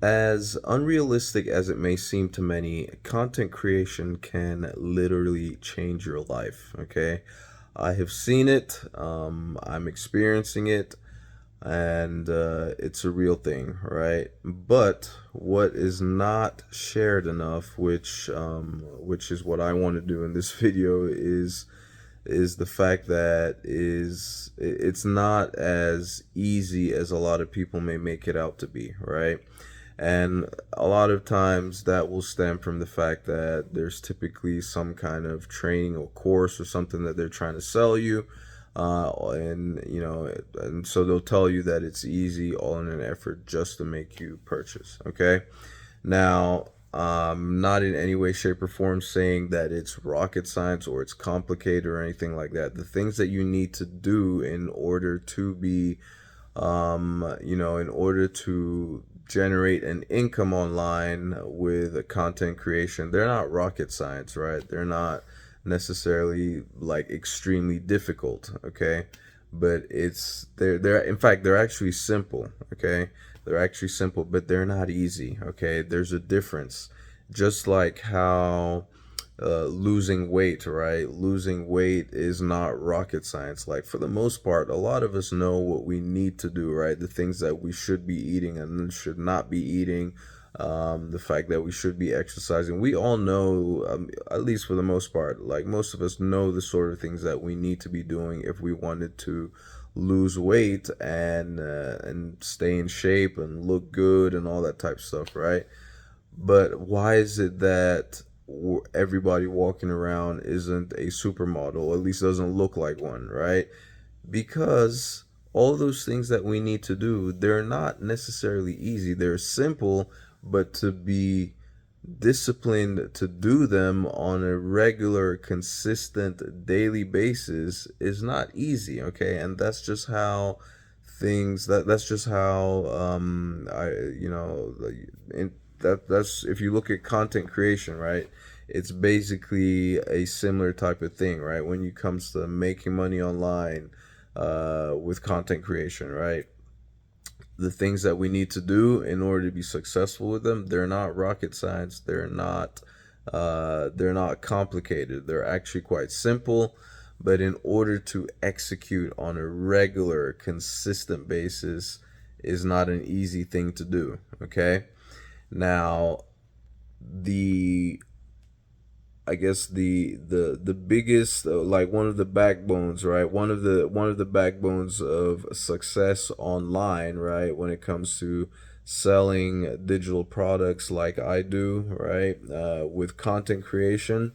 As unrealistic as it may seem to many, content creation can literally change your life. Okay. I have seen it, I'm experiencing it, and it's a real thing, right? But what is not shared enough, which is what I want to do in this video, is the fact that it's not as easy as a lot of people may make it out to be, right? And a lot of times that will stem from the fact that there's typically some kind of training or course or something that they're trying to sell you. And and so they'll tell you that it's easy, all in an effort just to make you purchase. Okay. Now, not in any way, shape, or form saying that it's rocket science or it's complicated or anything like that. The things that you need to do in order to be, in order to generate an income online with content creation, they're not rocket science, right? They're not necessarily like extremely difficult, okay? But they're in fact they're actually simple, okay? They're actually simple, but they're not easy, okay? There's a difference. Just like how losing weight, right? Losing weight is not rocket science. Like, for the most part, a lot of us know what we need to do, right? The things that we should be eating and should not be eating, the fact that we should be exercising. We all know, at least for the most part, like most of us know the sort of things that we need to be doing if we wanted to lose weight and stay in shape and look good and all that type of stuff, right? But why is it that everybody walking around isn't a supermodel, at least doesn't look like one, right? Because all those things that we need to do, they're not necessarily easy. They're simple, but to be disciplined to do them on a regular, consistent, daily basis is not easy, okay? And that's just how that's just how I you know in, that's if you look at content creation, right? It's basically a similar type of thing, right? When it comes to making money online with content creation, right? The things that we need to do in order to be successful with them, they're not rocket science. They're not complicated. They're actually quite simple. But in order to execute on a regular, consistent basis is not an easy thing to do. Okay. Now, the I guess the biggest, like one of the backbones, right? One of the backbones of success online, right? When it comes to selling digital products, like I do, right? With content creation,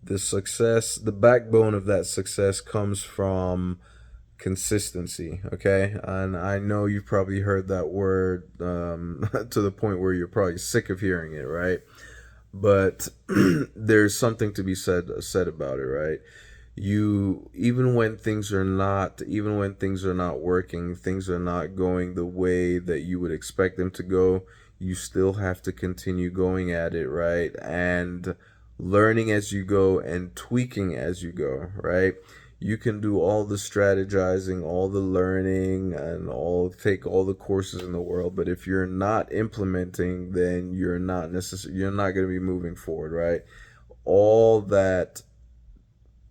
the backbone of that success comes from consistency. Okay, and I know you've probably heard that word to the point where you're probably sick of hearing it, right? But there's something to be said about it, right? You even when things are not working, things are not going the way that you would expect them to go, you still have to continue going at it, right? And learning as you go and tweaking as you go, right? You can do all the strategizing, all the learning, and take all the courses in the world, but if you're not implementing, then you're not going to be moving forward, right? All that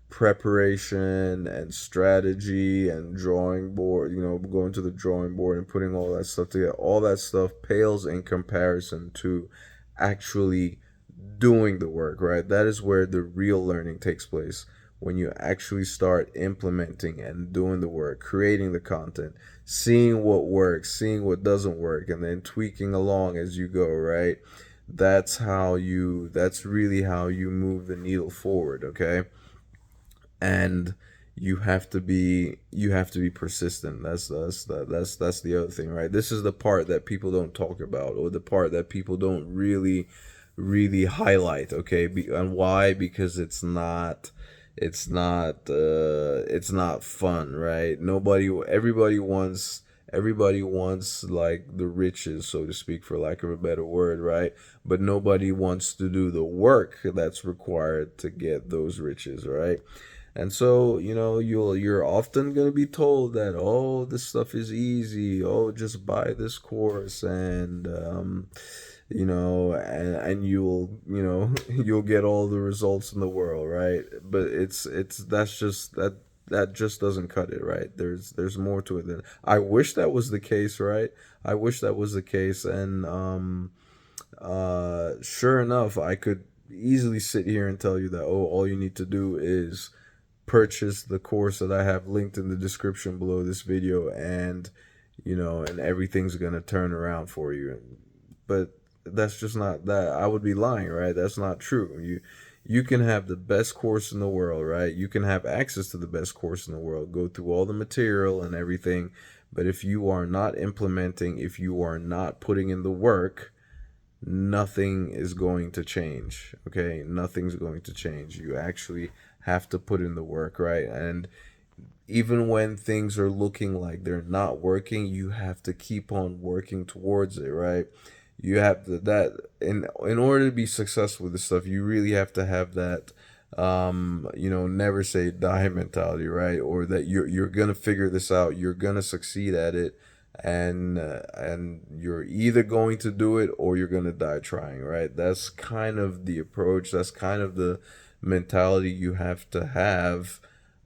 preparation and strategy and drawing board, going to the drawing board and putting all that stuff together, all that stuff pales in comparison to actually doing the work, right? That is where the real learning takes place. When you actually start implementing and doing the work, creating the content, seeing what works, seeing what doesn't work, and then tweaking along as you go, right? That's really how you move the needle forward, okay? And you have to be persistent. That's the other thing, right? This is the part that people don't talk about, or the part that people don't really highlight, okay? And why? Because it's not fun, right? Everybody wants like the riches, so to speak, for lack of a better word, right? But nobody wants to do the work that's required to get those riches, right? And so, you're often going to be told that, oh, this stuff is easy. Oh, just buy this course, and and you'll get all the results in the world, right? But that just doesn't cut it, right? There's more to it than I wish that was the case, right? I wish that was the case, and sure enough, I could easily sit here and tell you that, oh, all you need to do is purchase the course that I have linked in the description below this video, and and everything's gonna turn around for you. But that's just not that. I would be lying, right? That's not true. You can have the best course in the world, right? You can have access to the best course in the world, go through all the material and everything, but if you are not implementing, if you are not putting in the work, nothing is going to change. Okay, nothing's going to change. You actually have to put in the work, right? And even when things are looking like they're not working, you have to keep on working towards it, right? You have to that in order to be successful with this stuff, you really have to have that never say die mentality, right? Or that you're gonna figure this out, you're gonna succeed at it, and you're either going to do it or you're gonna die trying, right? That's kind of the approach. That's kind of the mentality you have to have.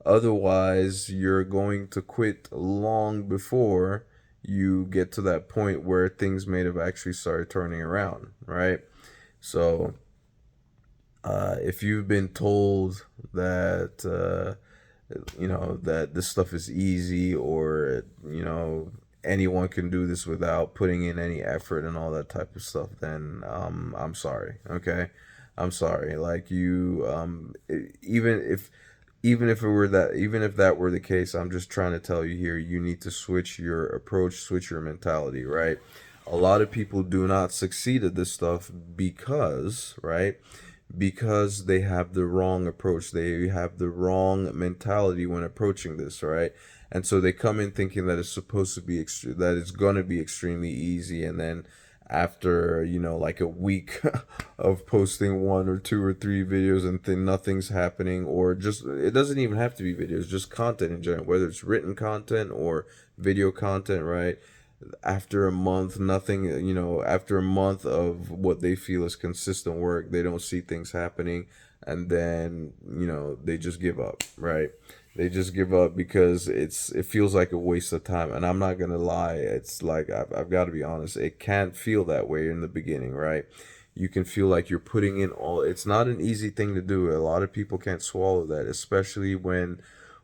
Otherwise, you're going to quit long before you get to that point where things may have actually started turning around, right? So, if you've been told that, that this stuff is easy, or, anyone can do this without putting in any effort and all that type of stuff, then I'm sorry, okay? I'm sorry. Like even if that were the case, I'm just trying to tell you here, you need to switch your approach, switch your mentality, right? A lot of people do not succeed at this stuff because, right? Because they have the wrong approach. They have the wrong mentality when approaching this, right? And so they come in thinking that it's supposed to be that it's going to be extremely easy, and then after like a week of posting one or two or three videos and then nothing's happening, or just it doesn't even have to be videos, just content in general, whether it's written content or video content, right? After a month, nothing, after a month of what they feel is consistent work, they don't see things happening, and then they just give up, right? They just give up because it feels like a waste of time. And I'm not gonna lie, it's like I've got to be honest, it can't feel that way in the beginning, right? You can feel like you're putting in all. It's not an easy thing to do. A lot of people can't swallow that, especially when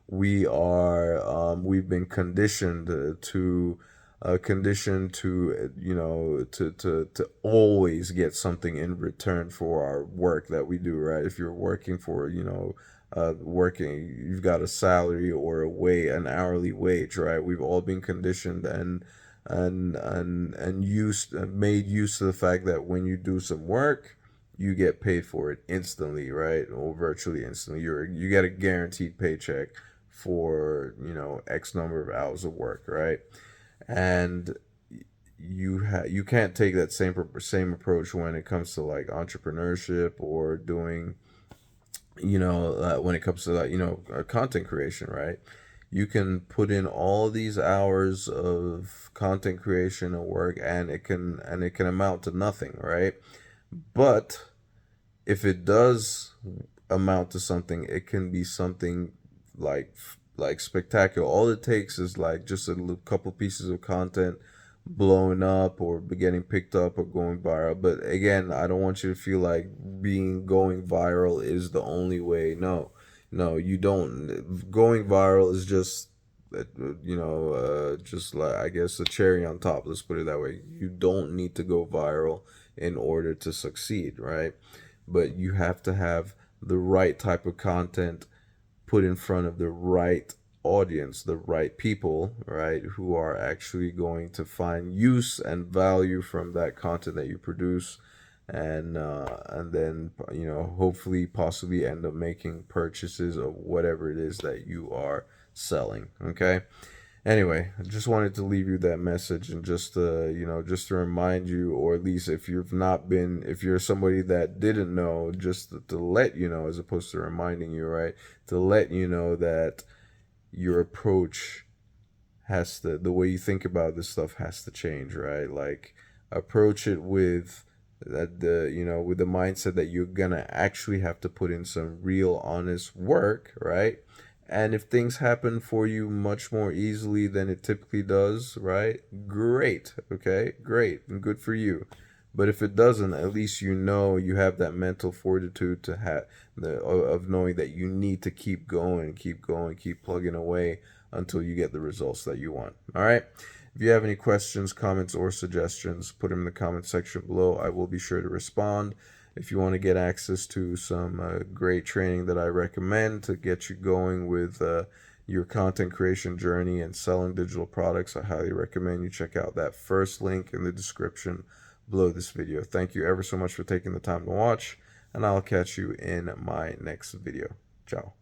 we've been conditioned to to always get something in return for our work that we do, right? If you're working for working, you've got a salary or an hourly wage, right? We've all been conditioned and used made use of the fact that when you do some work, you get paid for it instantly, right? Or virtually instantly. You get a guaranteed paycheck for X number of hours of work, right? And you can't take that same approach when it comes to like entrepreneurship or doing when it comes to that content creation, right? You can put in all these hours of content creation and work, and it can amount to nothing, right? But if it does amount to something, it can be something like spectacular. All it takes is like just a couple pieces of content blowing up or getting picked up or going viral. But again, I don't want you to feel like going viral is the only way. No, no, you don't. Going viral is just just like, I guess, a cherry on top. Let's put it that way. You don't need to go viral in order to succeed, right? But you have to have the right type of content put in front of the right audience, the right people, right, who are actually going to find use and value from that content that you produce, and then hopefully possibly end up making purchases of whatever it is that you are selling. Okay. Anyway, I just wanted to leave you that message and just to, just to remind you, or at least if you've not been, if you're somebody that didn't know, just to let you know, as opposed to reminding you, right? To let you know that your approach has to, the way you think about this stuff has to change, right? Like, approach it with that, with the mindset that you're gonna actually have to put in some real honest work, right? And if things happen for you much more easily than it typically does, right? Great. Okay, great and good for you. But if it doesn't, at least you know you have that mental fortitude to have the of knowing that you need to keep going, keep plugging away until you get the results that you want. All right. If you have any questions, comments, or suggestions, put them in the comment section below. I will be sure to respond. If you want to get access to some great training that I recommend to get you going with your content creation journey and selling digital products, I highly recommend you check out that first link in the description below this video. Thank you ever so much for taking the time to watch, and I'll catch you in my next video. Ciao.